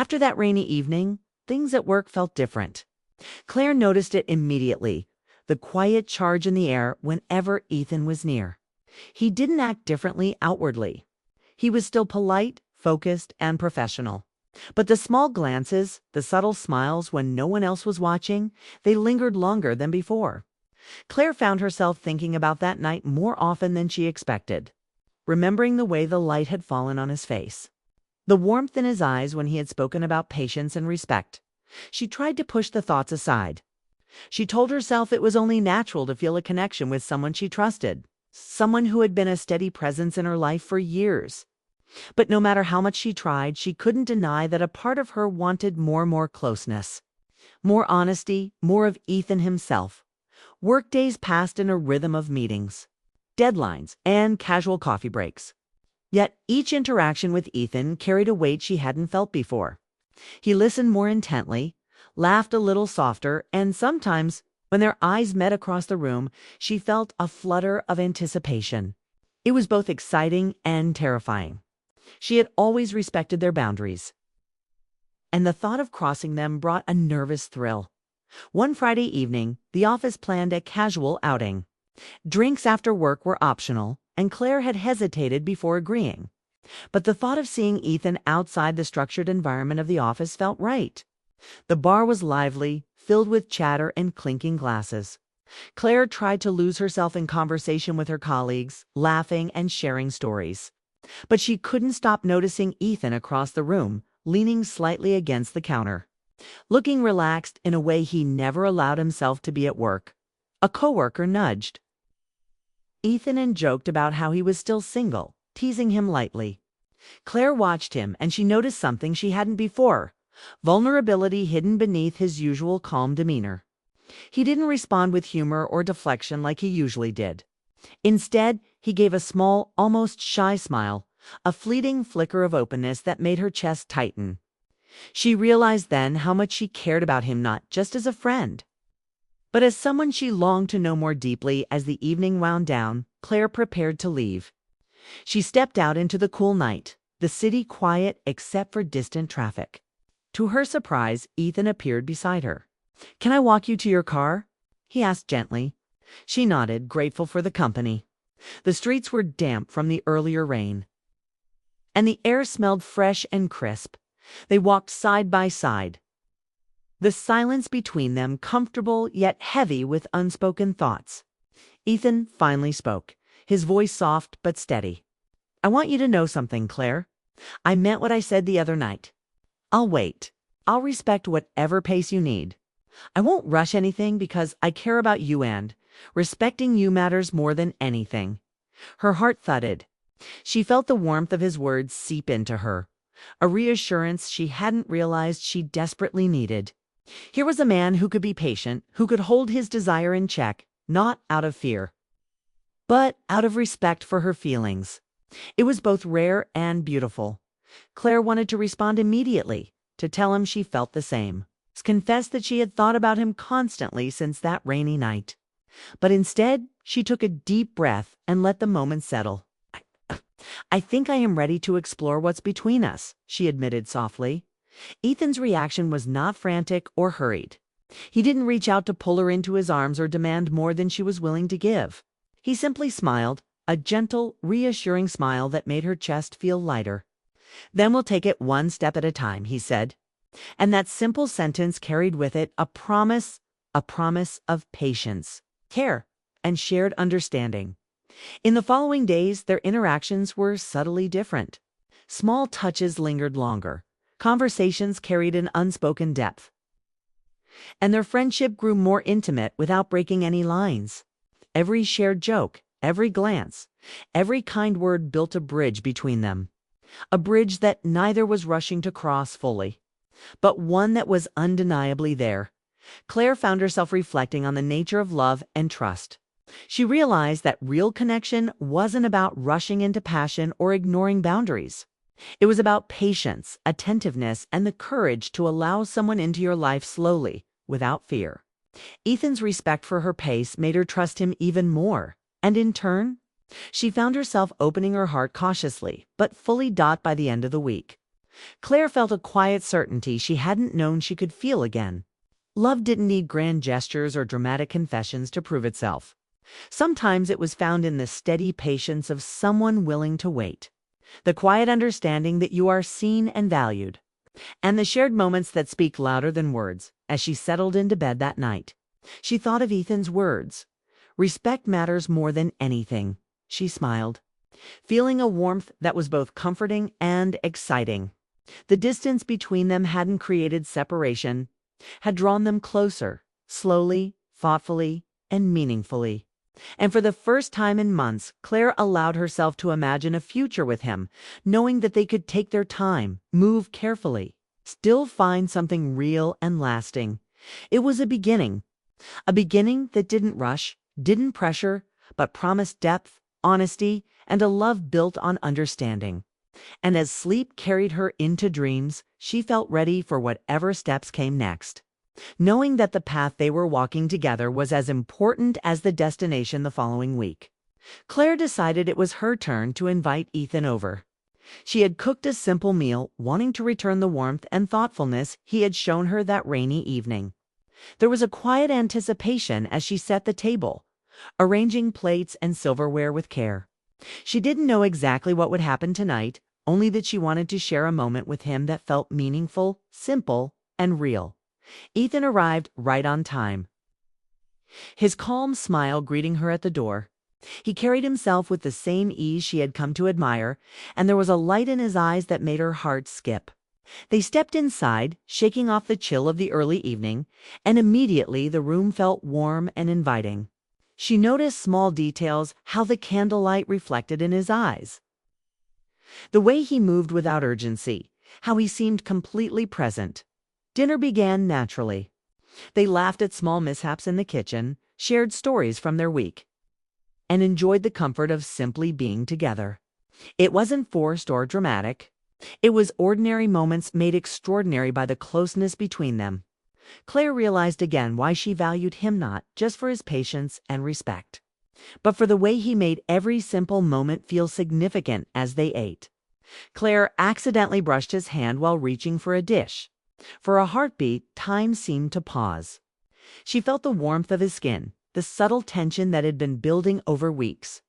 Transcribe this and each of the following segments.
After that rainy evening, things at work felt different. Claire noticed it immediately, the quiet charge in the air whenever Ethan was near. He didn't act differently outwardly. He was still polite, focused, and professional. But the small glances, the subtle smiles when no one else was watching, they lingered longer than before. Claire found herself thinking about that night more often than she expected, remembering the way the light had fallen on his face, the warmth in his eyes when he had spoken about patience and respect. She tried to push the thoughts aside. She told herself it was only natural to feel a connection with someone she trusted, someone who had been a steady presence in her life for years. But no matter how much she tried, she couldn't deny that a part of her wanted more closeness, more honesty, more of Ethan himself. Workdays passed in a rhythm of meetings, deadlines, and casual coffee breaks. Yet each interaction with Ethan carried a weight she hadn't felt before. He listened more intently, laughed a little softer, and sometimes, when their eyes met across the room, she felt a flutter of anticipation. It was both exciting and terrifying. She had always respected their boundaries, and the thought of crossing them brought a nervous thrill. One Friday evening, the office planned a casual outing. Drinks after work were optional, and Claire had hesitated before agreeing. But the thought of seeing Ethan outside the structured environment of the office felt right. The bar was lively, filled with chatter and clinking glasses. Claire tried to lose herself in conversation with her colleagues, laughing and sharing stories. But she couldn't stop noticing Ethan across the room, leaning slightly against the counter, looking relaxed in a way he never allowed himself to be at work. A coworker nudged Ethan and joked about how he was still single, teasing him lightly. Claire watched him, and she noticed something she hadn't before: vulnerability hidden beneath his usual calm demeanor. He didn't respond with humor or deflection like he usually did. Instead, he gave a small, almost shy smile, a fleeting flicker of openness that made her chest tighten. She realized then how much she cared about him, not just as a friend, but as someone she longed to know more deeply. As the evening wound down, Claire prepared to leave. She stepped out into the cool night, the city quiet except for distant traffic. To her surprise, Ethan appeared beside her. "Can I walk you to your car?" he asked gently. She nodded, grateful for the company. The streets were damp from the earlier rain, and the air smelled fresh and crisp. They walked side by side, the silence between them comfortable yet heavy with unspoken thoughts. Ethan finally spoke, his voice soft but steady. "I want you to know something, Claire. I meant what I said the other night. I'll wait. I'll respect whatever pace you need. I won't rush anything because I care about you, and respecting you matters more than anything." Her heart thudded. She felt the warmth of his words seep into her, a reassurance she hadn't realized she desperately needed. Here was a man who could be patient, who could hold his desire in check, not out of fear, but out of respect for her feelings. It was both rare and beautiful. Claire wanted to respond immediately, to tell him she felt the same, confess that she had thought about him constantly since that rainy night. But instead, she took a deep breath and let the moment settle. I think I am ready to explore what's between us," she admitted softly. Ethan's reaction was not frantic or hurried. He didn't reach out to pull her into his arms or demand more than she was willing to give. He simply smiled, a gentle, reassuring smile that made her chest feel lighter. "Then we'll take it one step at a time," he said. And that simple sentence carried with it a promise of patience, care, and shared understanding. In the following days, their interactions were subtly different. Small touches lingered longer. Conversations carried an unspoken depth, and their friendship grew more intimate without breaking any lines. Every shared joke, every glance, every kind word built a bridge between them, a bridge that neither was rushing to cross fully, but one that was undeniably there. Claire found herself reflecting on the nature of love and trust. She realized that real connection wasn't about rushing into passion or ignoring boundaries. It was about patience, attentiveness, and the courage to allow someone into your life slowly, without fear. Ethan's respect for her pace made her trust him even more, and in turn, she found herself opening her heart cautiously, but fully by the end of the week. Claire felt a quiet certainty she hadn't known she could feel again. Love didn't need grand gestures or dramatic confessions to prove itself. Sometimes it was found in the steady patience of someone willing to wait, the quiet understanding that you are seen and valued, and the shared moments that speak louder than words. As she settled into bed that night, she thought of Ethan's words. "Respect matters more than anything." She smiled, feeling a warmth that was both comforting and exciting. The distance between them hadn't created separation, had drawn them closer, slowly, thoughtfully, and meaningfully. And for the first time in months, Claire allowed herself to imagine a future with him, knowing that they could take their time, move carefully, still find something real and lasting. It was a beginning that didn't rush, didn't pressure, but promised depth, honesty, and a love built on understanding. And as sleep carried her into dreams, she felt ready for whatever steps came next, knowing that the path they were walking together was as important as the destination the following week. Claire decided it was her turn to invite Ethan over. She had cooked a simple meal, wanting to return the warmth and thoughtfulness he had shown her that rainy evening. There was a quiet anticipation as she set the table, arranging plates and silverware with care. She didn't know exactly what would happen tonight, only that she wanted to share a moment with him that felt meaningful, simple, and real. Ethan arrived right on time, his calm smile greeting her at the door. He carried himself with the same ease she had come to admire, and there was a light in his eyes that made her heart skip. They stepped inside, shaking off the chill of the early evening, and immediately the room felt warm and inviting. She noticed small details, how the candlelight reflected in his eyes, the way he moved without urgency, how he seemed completely present. Dinner began naturally. They laughed at small mishaps in the kitchen, shared stories from their week, and enjoyed the comfort of simply being together. It wasn't forced or dramatic. It was ordinary moments made extraordinary by the closeness between them. Claire realized again why she valued him, not just for his patience and respect, but for the way he made every simple moment feel significant as they ate. Claire accidentally brushed his hand while reaching for a dish. For a heartbeat, time seemed to pause. She felt the warmth of his skin, the subtle tension that had been building over weeks,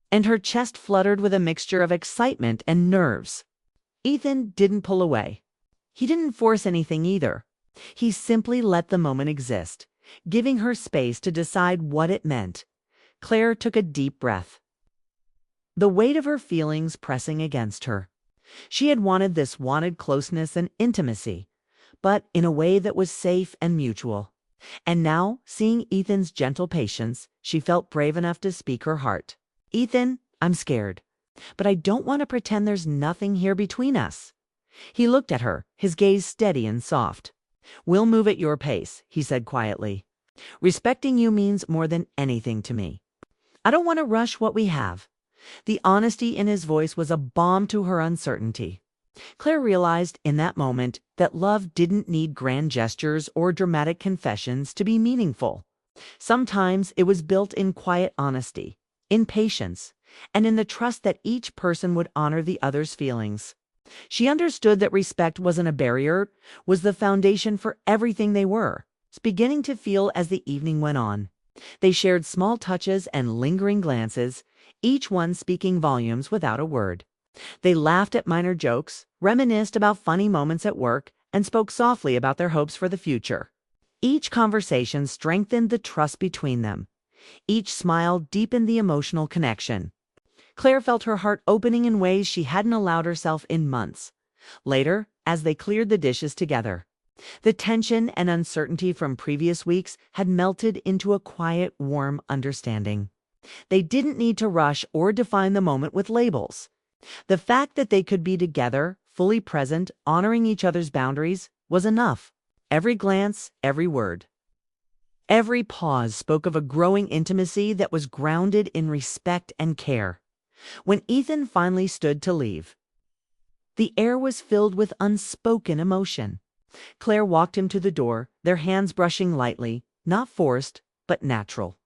and her chest fluttered with a mixture of excitement and nerves. Ethan didn't pull away. He didn't force anything either. He simply let the moment exist, giving her space to decide what it meant. Claire took a deep breath, the weight of her feelings pressing against her. She had wanted closeness and intimacy, but in a way that was safe and mutual. And now, seeing Ethan's gentle patience, she felt brave enough to speak her heart. "Ethan, I'm scared, but I don't want to pretend there's nothing here between us." He looked at her, his gaze steady and soft. "We'll move at your pace," he said quietly. "Respecting you means more than anything to me. I don't want to rush what we have." The honesty in his voice was a balm to her uncertainty. Claire realized in that moment that love didn't need grand gestures or dramatic confessions to be meaningful. Sometimes it was built in quiet honesty, in patience, and in the trust that each person would honor the other's feelings. She understood that respect wasn't a barrier, was the foundation for everything they were, beginning to feel as the evening went on. They shared small touches and lingering glances, each one speaking volumes without a word. They laughed at minor jokes, reminisced about funny moments at work, and spoke softly about their hopes for the future. Each conversation strengthened the trust between them. Each smile deepened the emotional connection. Claire felt her heart opening in ways she hadn't allowed herself in months. Later, as they cleared the dishes together, the tension and uncertainty from previous weeks had melted into a quiet, warm understanding. They didn't need to rush or define the moment with labels. The fact that they could be together, fully present, honoring each other's boundaries, was enough. Every glance, every word, every pause spoke of a growing intimacy that was grounded in respect and care. When Ethan finally stood to leave, the air was filled with unspoken emotion. Claire walked him to the door, their hands brushing lightly, not forced, but natural.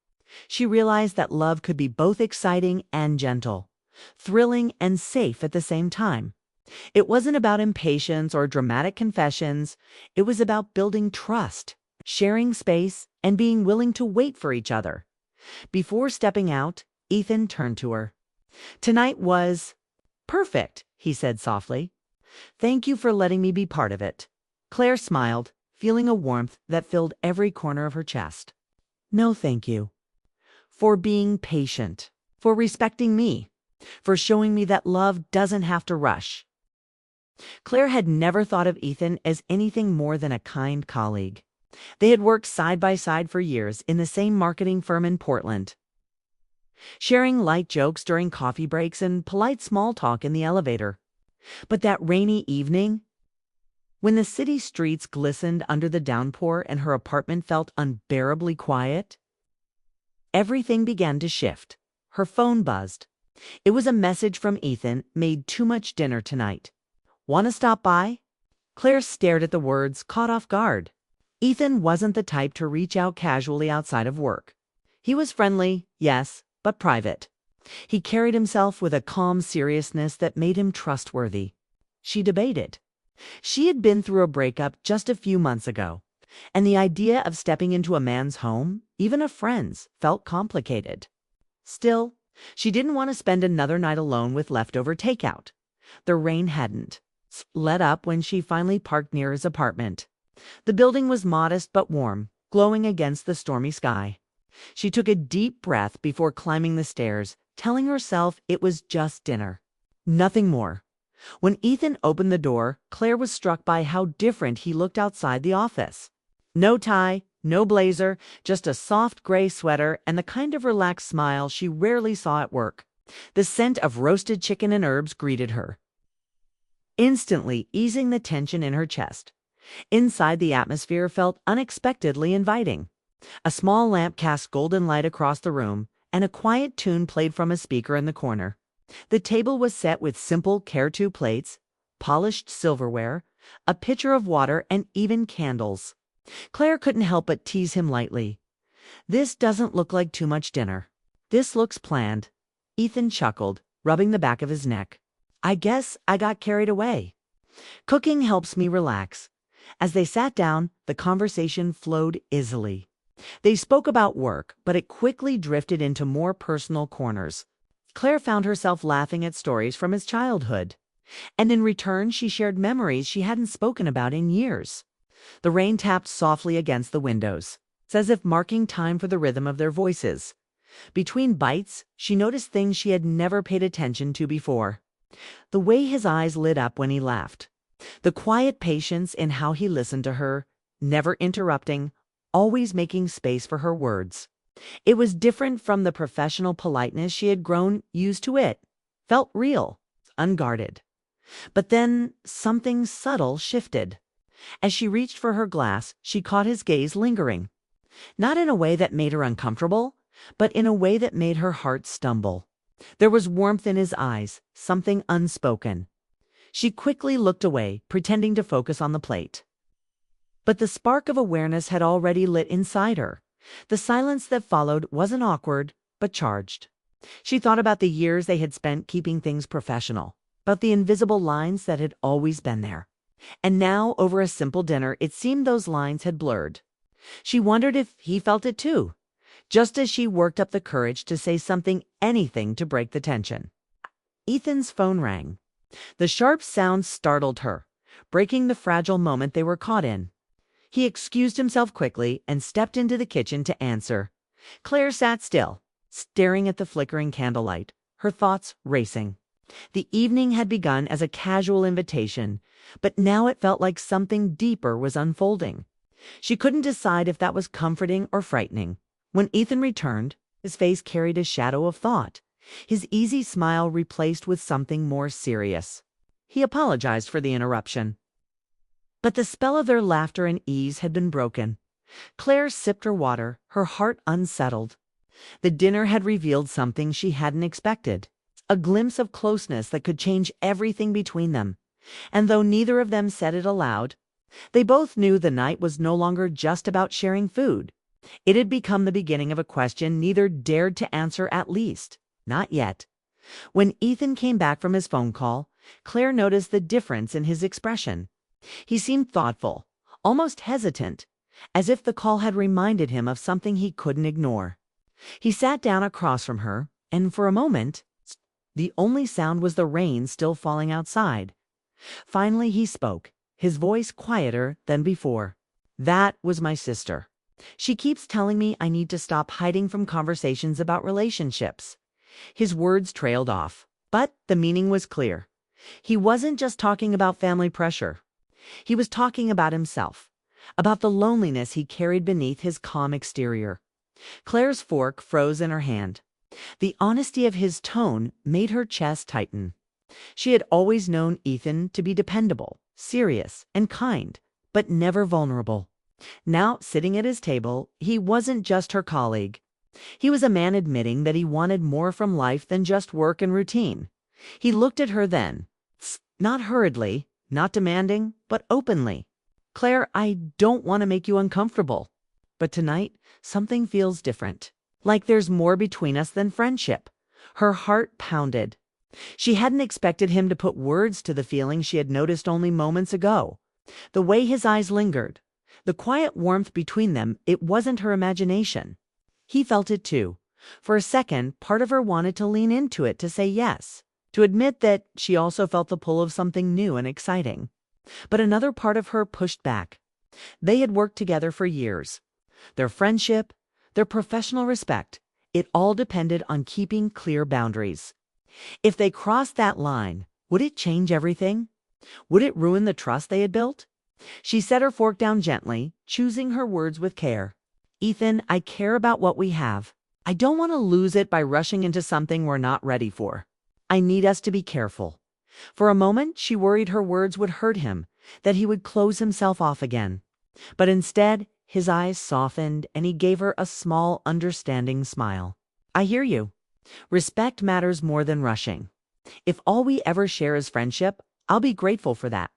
She realized that love could be both exciting and gentle, thrilling and safe at the same time. It wasn't about impatience or dramatic confessions. It was about building trust, sharing space, and being willing to wait for each other. Before stepping out, Ethan turned to her. "Tonight was perfect," he said softly. "Thank you for letting me be part of it." Claire smiled, feeling a warmth that filled every corner of her chest. "No, thank you. For being patient, for respecting me, for showing me that love doesn't have to rush." Claire had never thought of Ethan as anything more than a kind colleague. They had worked side by side for years in the same marketing firm in Portland, sharing light jokes during coffee breaks and polite small talk in the elevator. But that rainy evening, when the city streets glistened under the downpour and her apartment felt unbearably quiet, everything began to shift. Her phone buzzed. It was a message from Ethan: "Made too much dinner tonight. Want to stop by?" Claire stared at the words, caught off guard. Ethan wasn't the type to reach out casually outside of work. He was friendly, yes, but private. He carried himself with a calm seriousness that made him trustworthy. She debated. She had been through a breakup just a few months ago, and the idea of stepping into a man's home, even a friend's, felt complicated. Still, she didn't want to spend another night alone with leftover takeout. The rain hadn't let up when she finally parked near his apartment. The building was modest but warm, glowing against the stormy sky. She took a deep breath before climbing the stairs, telling herself it was just dinner. Nothing more. When Ethan opened the door, Claire was struck by how different he looked outside the office. No tie, no blazer, just a soft gray sweater and the kind of relaxed smile she rarely saw at work. The scent of roasted chicken and herbs greeted her, instantly easing the tension in her chest. Inside, the atmosphere felt unexpectedly inviting. A small lamp cast golden light across the room, and a quiet tune played from a speaker in the corner. The table was set with simple Care-2 plates, polished silverware, a pitcher of water, and even candles. Claire couldn't help but tease him lightly. "This doesn't look like too much dinner. This looks planned." Ethan chuckled, rubbing the back of his neck. "I guess I got carried away. Cooking helps me relax." As they sat down, the conversation flowed easily. They spoke about work, but it quickly drifted into more personal corners. Claire found herself laughing at stories from his childhood, and in return she shared memories she hadn't spoken about in years. The rain tapped softly against the windows, as if marking time for the rhythm of their voices. Between bites, she noticed things she had never paid attention to before. The way his eyes lit up when he laughed. The quiet patience in how he listened to her, never interrupting, always making space for her words. It was different from the professional politeness she had grown used to. It felt real, unguarded. But then something subtle shifted. As she reached for her glass, she caught his gaze lingering. Not in a way that made her uncomfortable, but in a way that made her heart stumble. There was warmth in his eyes, something unspoken. She quickly looked away, pretending to focus on the plate. But the spark of awareness had already lit inside her. The silence that followed wasn't awkward, but charged. She thought about the years they had spent keeping things professional, about the invisible lines that had always been there. And now, over a simple dinner, it seemed those lines had blurred. She wondered if he felt it too, just as she worked up the courage to say something, anything to break the tension. Ethan's phone rang. The sharp sound startled her, breaking the fragile moment they were caught in. He excused himself quickly and stepped into the kitchen to answer. Claire sat still, staring at the flickering candlelight, her thoughts racing. The evening had begun as a casual invitation, but now it felt like something deeper was unfolding. She couldn't decide if that was comforting or frightening. When Ethan returned, his face carried a shadow of thought, his easy smile replaced with something more serious. He apologized for the interruption. But the spell of their laughter and ease had been broken. Claire sipped her water, her heart unsettled. The dinner had revealed something she hadn't expected, a glimpse of closeness that could change everything between them. And though neither of them said it aloud, they both knew the night was no longer just about sharing food. It had become the beginning of a question neither dared to answer, at least not yet. When Ethan came back from his phone call, Claire noticed the difference in his expression. He seemed thoughtful, almost hesitant, as if the call had reminded him of something he couldn't ignore. He sat down across from her, and for a moment, the only sound was the rain still falling outside. Finally he spoke, his voice quieter than before. "That was my sister. She keeps telling me I need to stop hiding from conversations about relationships." His words trailed off, but the meaning was clear. He wasn't just talking about family pressure. He was talking about himself, about the loneliness he carried beneath his calm exterior. Claire's fork froze in her hand. The honesty of his tone made her chest tighten. She had always known Ethan to be dependable, serious, and kind, but never vulnerable. Now, sitting at his table, he wasn't just her colleague. He was a man admitting that he wanted more from life than just work and routine. He looked at her then, not hurriedly, not demanding, but openly. "Claire, I don't want to make you uncomfortable, but tonight something feels different. Like there's more between us than friendship." Her heart pounded. She hadn't expected him to put words to the feeling she had noticed only moments ago. The way his eyes lingered, the quiet warmth between them, it wasn't her imagination. He felt it too. For a second, part of her wanted to lean into it, to say yes, to admit that she also felt the pull of something new and exciting. But another part of her pushed back. They had worked together for years. Their friendship, their professional respect, it all depended on keeping clear boundaries. If they crossed that line, would it change everything? Would it ruin the trust they had built? She set her fork down gently, choosing her words with care. "Ethan, I care about what we have. I don't want to lose it by rushing into something we're not ready for. I need us to be careful." For a moment, she worried her words would hurt him, that he would close himself off again. But instead, his eyes softened and he gave her a small, understanding smile. "I hear you. Respect matters more than rushing. If all we ever share is friendship, I'll be grateful for that.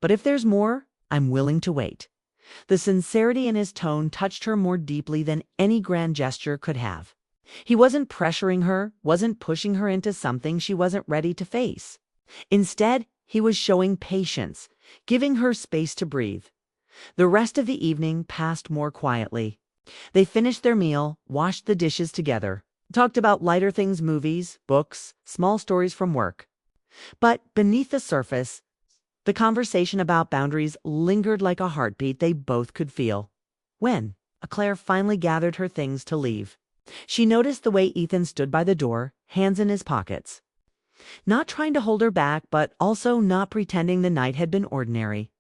But if there's more, I'm willing to wait." The sincerity in his tone touched her more deeply than any grand gesture could have. He wasn't pressuring her, wasn't pushing her into something she wasn't ready to face. Instead, he was showing patience, giving her space to breathe. The rest of the evening passed more quietly. They finished their meal, washed the dishes together, talked about lighter things, movies, books, small stories from work. But beneath the surface, the conversation about boundaries lingered like a heartbeat they both could feel. When Claire finally gathered her things to leave, she noticed the way Ethan stood by the door, hands in his pockets. Not trying to hold her back, but also not pretending the night had been ordinary.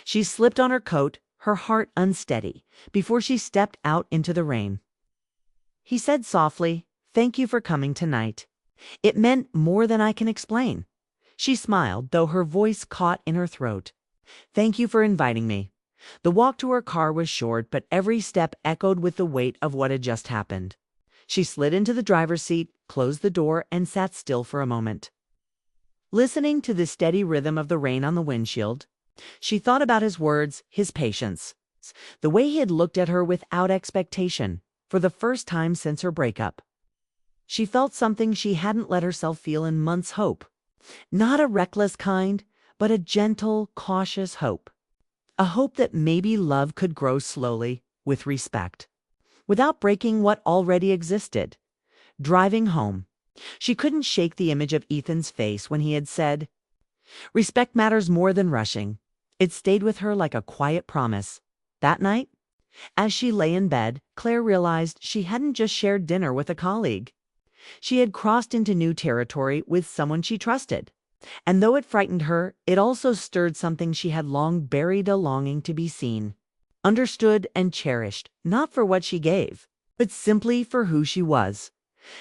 She slipped on her coat, her heart unsteady, before she stepped out into the rain. He said softly, "Thank you for coming tonight. It meant more than I can explain." She smiled, though her voice caught in her throat. "Thank you for inviting me." The walk to her car was short, but every step echoed with the weight of what had just happened. She slid into the driver's seat, closed the door, and sat still for a moment. Listening to the steady rhythm of the rain on the windshield, she thought about his words, his patience, the way he had looked at her without expectation, for the first time since her breakup. She felt something she hadn't let herself feel in months: hope. Not a reckless kind, but a gentle, cautious hope. A hope that maybe love could grow slowly, with respect, without breaking what already existed. Driving home, she couldn't shake the image of Ethan's face when he had said, "Respect matters more than rushing." It stayed with her like a quiet promise. That night, as she lay in bed, Claire realized she hadn't just shared dinner with a colleague. She had crossed into new territory with someone she trusted. And though it frightened her, it also stirred something she had long buried: a longing to be seen, understood, and cherished, not for what she gave, but simply for who she was.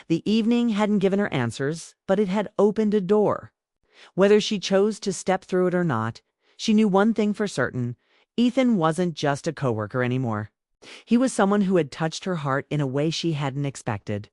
The evening hadn't given her answers, but it had opened a door. Whether she chose to step through it or not, she knew one thing for certain: Ethan wasn't just a coworker anymore. He was someone who had touched her heart in a way she hadn't expected.